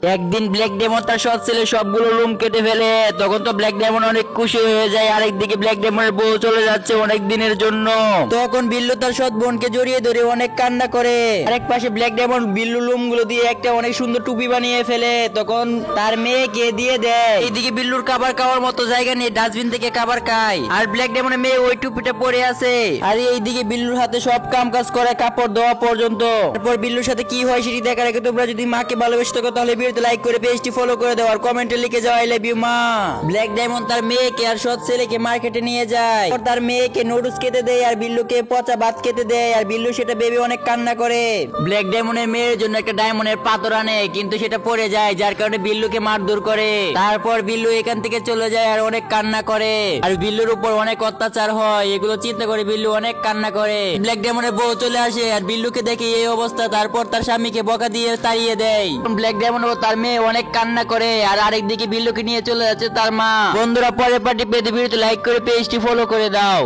একদিন black demon তার সৎ ছেলে সবগুলো লুম কেটে ফেলে। তখন তো ব্ল্যাক ডেমন অনেক খুশি হয়ে যায়। আরেকদিকে ব্ল্যাক ডেমনের বউ চলে যাচ্ছে অনেক দিনের জন্য। তখন বিল্লু তার সৎ বোনকে জড়িয়ে ধরে অনেক কান্না করে। আরেক পাশে ব্ল্যাক ডেমন বিল্লু লুম গুলো দিয়ে একটা অনেক সুন্দর টুপি বানিয়ে ফেলে। তখন তার মেয়েকে দিয়ে দেয়। এইদিকে বিল্লুর খাবার খাওয়ার মতো জায়গা নিয়ে ডাস্টবিন থেকে খাবার খায়। আর ব্ল্যাক ডেমনের মেয়ে ওই টুপিটা পরে আছে। আর এইদিকে বিল্লুর হাতে সব কাম কাজ করে কাপড় ধোয়া পর্যন্ত। তারপর বিল্লুর সাথে কি হয় সেটি দেখার আগে তোমরা যদি মাকে ভালোবেসে থাকো তাহলে ভিডিওতে লাইক করে পেজটি ফলো করে দাও আর কমেন্টে লিখে যাও আই লাভ ইউ মা। ব্ল্যাক ডায়মন্ড তার মেয়েকে আর সৎ ছেলেকে মার্কেটে নিয়ে যায়। তার মেয়েকে নুডলস খেতে দেয় আর বিল্লুকে পচা ভাত খেতে দেয়। আর বিল্লু সেটা ভেবে অনেক কান্না করে। ব্ল্যাক ডায়মন্ডের মেয়ের জন্য একটা ডায়মন্ডের পাথর আনে, কিন্তু সেটা পড়ে যায় যার কারণে বিল্লুকে মারধর করে। তারপর বিল্লু এখান থেকে চলে যায় আর অনেক কান্না করে। আর বিল্লুর উপর অনেক অত্যাচার হয়, এগুলো চিন্তা করে বিল্লু অনেক কান্না করে। ব্ল্যাক ডায়মন্ডের বউ চলে আসে আর বিল্লুকে দেখে এই অবস্থা। তারপর তার স্বামীকে বকা দিয়ে তাড়িয়ে দেয়। ব্ল্যাক ডায়মন্ড ও তার মেয়ে অনেক কান্না করে। আর আরেকদিকে বিল্লুকে নিয়ে চলে যাচ্ছে তার মা। বন্ধুরা, পরের পার্টি পেতে ভিডিওতে লাইক করে পেজটি ফলো করে দাও।